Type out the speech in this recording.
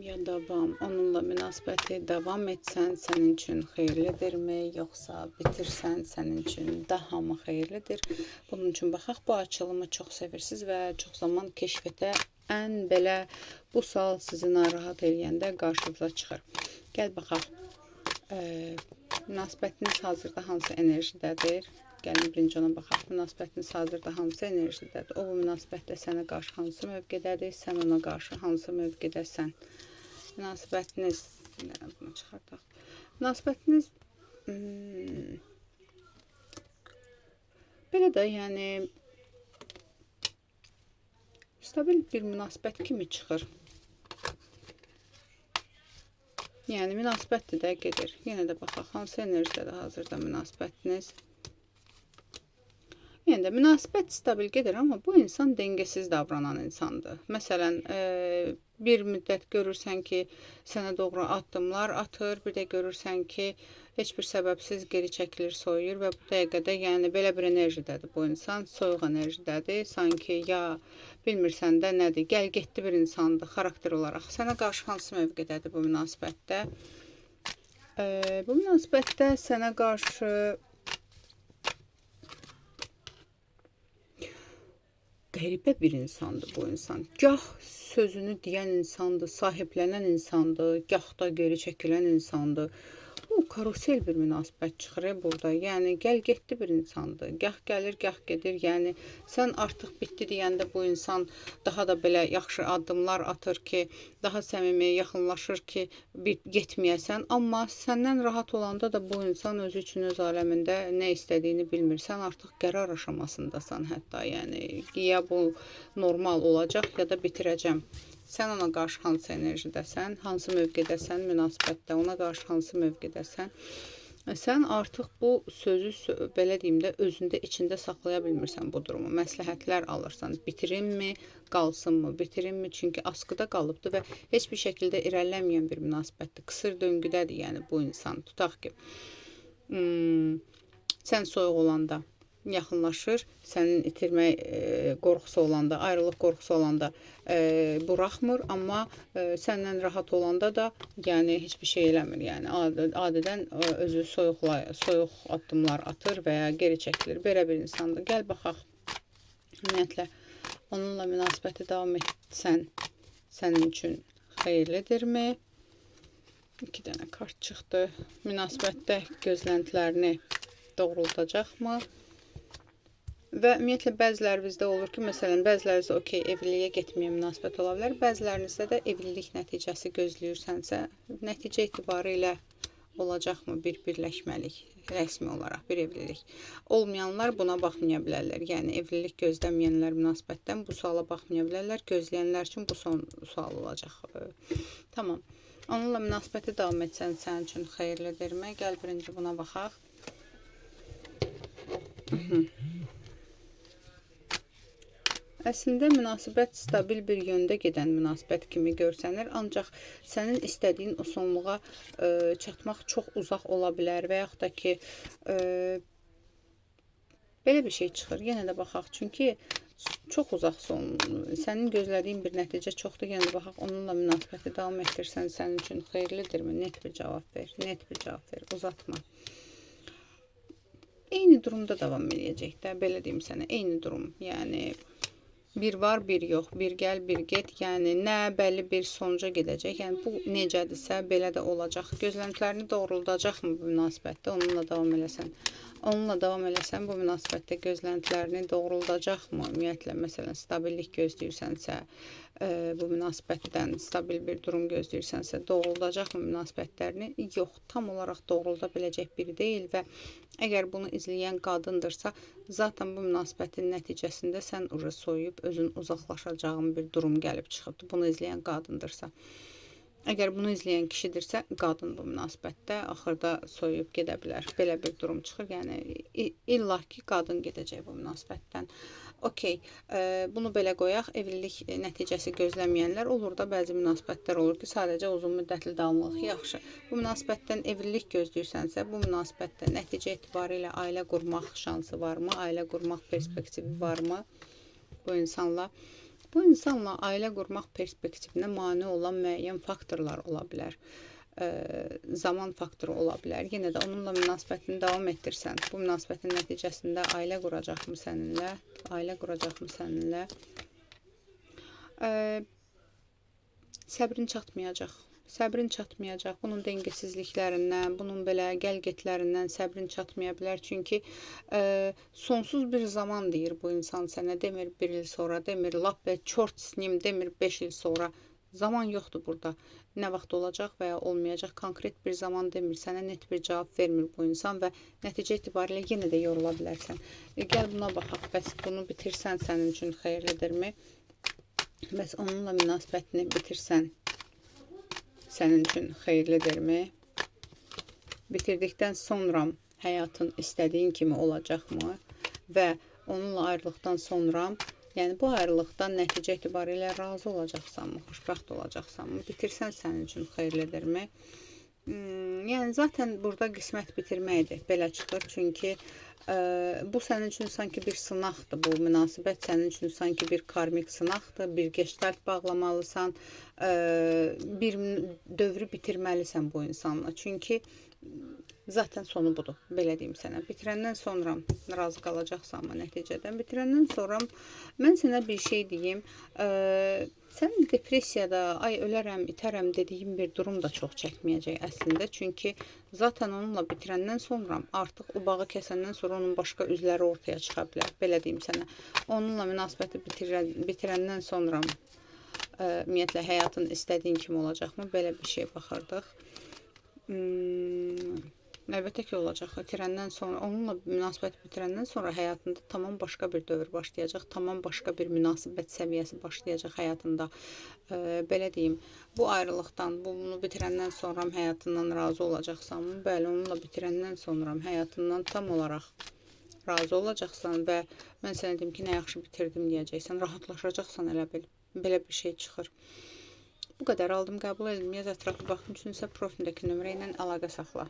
Ya davam, onunla münasibəti davam etsən sənin üçün xeyirlidirmi, yoxsa bitirsən sənin üçün daha mı xeyirlidir? Bunun üçün baxaq, bu açılımı çox sevirsiniz və çox zaman keşfətə ən belə bu sual sizi narahat eləyəndə qarşınıza çıxır. Gəl baxaq, münasibətiniz hazırda hansı enerjidədir? Gəlin birinci ona baxaq, münasibətiniz hazırda hansı enerjidədir? O bu münasibətdə sənə qarşı hansı mövqedədir? Sən ona qarşı hansı mövqedəsən? Münasibətiniz, bunu çıxardaq. Münasibətiniz belə də, yəni stabil bir münasibət kimi çıxır. Yəni münasibətdir də gedir. Yenə də baxaq, hansı enerjidədir hazırda münasibətiniz? Yəni də münasibət stabil gedir, amma bu insan dəngəsiz davranan insandır. Məsələn, bir müddət görürsən ki, sənə doğru addımlar atır, bir də görürsən ki, heç bir səbəbsiz geri çəkilir, soyuyur və bu dəqiqədə, yəni belə bir enerjidədir bu insan, soyuq enerjidədir. Sanki ya bilmirsən də nədir, gəl-getdi bir insandır xarakter olaraq. Sənə qarşı hansı mövqedədir bu münasibətdə? Bu münasibətdə sənə qarşı qəribə bir insandır bu insan. Gah sözünü deyən insandır, sahiblənən insandır, gah da geri çəkilən insandır. Bu karusel bir münasibət çıxır burada. Yəni gəl-getdi bir insandır. Gah gəlir, gah gedir. Yəni sən artıq bitdi deyəndə bu insan daha da belə yaxşı addımlar atır ki, daha səmimi yaxınlaşır ki, getməyəsən. Amma səndən rahat olanda da bu insan özü üçün öz aləmində nə istədiyini bilmir. Sən artıq qərar aşamasındasan hətta. Yəni ya bu normal olacaq, ya da bitirəcəm. Sən ona qarşı hansı enerjidəsən, hansı mövqedəsən münasibətdə, ona qarşı hansı mövqedəsən. Sən artıq bu sözü, belə deyim də, özündə, içində saxlaya bilmirsən bu durumu. Məsləhətlər alırsan, bitirimmi, qalsınmı, bitirimmi? Çünki askıda qalıbdır və heç bir şəkildə irəlilənməyən bir münasibətdir. Qısır döngüdədir yəni bu insan. Tutaq ki, sən soyuq olanda yaxınlaşır, sənin itirmək qorxusu olanda, ayrılıq qorxusu olanda buraxmır, amma səndən rahat olanda da yəni heç bir şey eləmir. Yəni adədən özü soyuq addımlar atır və ya geri çəkilir. Belə bir insandır. Gəl baxaq. Ümumiyyətlə onunla münasibəti davam etsən sənin üçün xeyirlidirmi? 2 dənə kart çıxdı. Münasibətdə gözləntilərini doğrultacaqmı? Və ümumiyyətlə bəzilərinizdə olur ki, məsələn, bəzilərinizdə okey, evliliyə getməyən münasibət ola bilər, bəzilərinizdə də evlilik nəticəsi gözləyirsənsə, nəticə etibarı ilə olacaqmı bir birləşməlik, rəsmi olaraq bir evlilik? Olmayanlar buna baxmaya bilərlər, yəni evlilik gözləməyənlər münasibətdən bu suala baxmaya bilərlər, gözləyənlər üçün bu son sual olacaq. Tamam, onunla münasibəti davam etsən sənin üçün xeyirlidirmi? Gəl birinci buna baxaq. Əslində münasibət stabil bir yöndə gedən münasibət kimi görsənir, ancaq sənin istədiyin o sonluğa çatmaq çox uzaq ola bilər və yaxud da ki, belə bir şey çıxır. Yenə də baxaq, çünki çox uzaq son, sənin gözlədiyin bir nəticə çoxdur. Yenə də baxaq, onunla münasibəti davam etdirsən sənin üçün xeyirlidirmi? Net bir cavab ver, net bir cavab ver, uzatma. Eyni durumda davam edəcək də, belə deyim sənə, eyni durum, yəni bir var, bir yox, bir gəl, bir get, yəni nə bəlli bir sonuca gedəcək, yəni bu necədirsə belə də olacaq. Gözləntilərini doğruldacaqmı bu münasibətdə, onunla davam eləsən? Onunla davam eləsən bu münasibətdə gözləntilərini doğruldacaqmı? Ümumiyyətlə, məsələn, stabillik gözləyirsənsə, bu münasibətdən stabil bir durum gözləyirsənsə, doğruldacaqmı münasibətlərini? Yox, tam olaraq doğrulda biləcək biri deyil və əgər bunu izləyən qadındırsa, zaten bu münasibətin nəticəsində sən soyuyub özün uzaqlaşacağın bir durum gəlib çıxıbdır. Bunu izləyən qadındırsa. Əgər bunu izləyən kişidirsə, qadın bu münasibətdə axırda soyuyub gedə bilər. Belə bir durum çıxır. Yəni illa ki, qadın gedəcək bu münasibətdən. Okey, bunu belə qoyaq. Evlilik nəticəsi gözləməyənlər olur da, bəzi münasibətlər olur ki, sadəcə uzun müddətli davamlılıq yaxşı. Bu münasibətdən evlilik gözləyirsənsə, bu münasibətdə nəticə etibarı ilə ailə qurmaq şansı varmı? Ailə qurmaq perspektivi varmı bu insanla? Bu insanla ailə qurmaq perspektivinə mane olan müəyyən faktorlar ola bilər. Zaman faktoru ola bilər. Yenə də onunla münasibətini davam etdirsən, bu münasibətin nəticəsində ailə quracaqmı səninlə? Ailə quracaqmı səninlə? Səbrin çatmayacaq. Səbrin çatmayacaq. Bunun dengesizliklərindən, bunun belə gəlgetlərindən səbrin çatmaya bilər. Çünki sonsuz bir zaman deyir bu insan sənə. Demir 1 il sonra, demir lap və çort snim, demir 5 il sonra. Zaman yoxdur burada. Nə vaxt olacaq və ya olmayacaq konkret bir zaman demir. Sənə net bir cavab vermir bu insan və nəticə etibarilə yenə də yorula bilərsən. Gəl buna baxaq. Bəs bunu bitirsən sənin üçün xeyirlidirmi? Bəs onunla münasibətini bitirsən sənin üçün xeyirlidirmi? Bitirdikdən sonra həyatın istədiyin kimi olacaqmı? Və onunla ayrılıqdan sonra, yəni bu ayrılıqdan nəticə etibarilə razı olacaqsanmı, xoşbəxt olacaqsanmı? Bitirsən sənin üçün xeyirlidirmi? Yəni zaten burada qismət bitirməkdir. Belə çıxır. Çünki bu sənin üçün sanki bir sınaqdır. Bu münasibət sənin üçün sanki bir karmik sınaqdır. Bir gestalt bağlamalısan. Bir dövrü bitirməlisən bu insanla. Çünki zaten sonu budur. Belə deyim sənə. Bitirəndən sonra razı qalacaqsanmı nəticədən? Bitirəndən sonra mən sənə bir şey deyim. Sənin depressiyada, ay ölərəm, itərəm dediyim bir durum da çox çəkməyəcək əslində. Çünki zaten onunla bitirəndən sonra artıq o bağı kəsəndən sonra onun başqa üzləri ortaya çıxa bilər. Belə deyim sənə. Onunla münasibəti bitirəndən sonra ümumiyyətlə həyatın istədiyin kimi olacaqmı? Belə bir şey baxırdıq. Əlbəttə ki olacaq. Bitirəndən sonra, onunla münasibət bitirəndən sonra həyatında tamam başqa bir dövr başlayacaq. Tamam başqa bir münasibət səviyyəsi başlayacaq həyatında. Belə deyim, bu ayrılıqdan, bunu bitirəndən sonra həyatından razı olacaqsanmı? Bəli, onunla bitirəndən sonra həyatından tam olaraq razı olacaqsan və mən sənə deyim ki, nə yaxşı bitirdim deyəcəksən. Rahatlaşacaqsan elə bil. Belə bir şey çıxır. Bu qədər aldım, qəbul edildim. Yaz ətraflı baxım üçün isə profildəki nömrə ilə əlaqə saxla.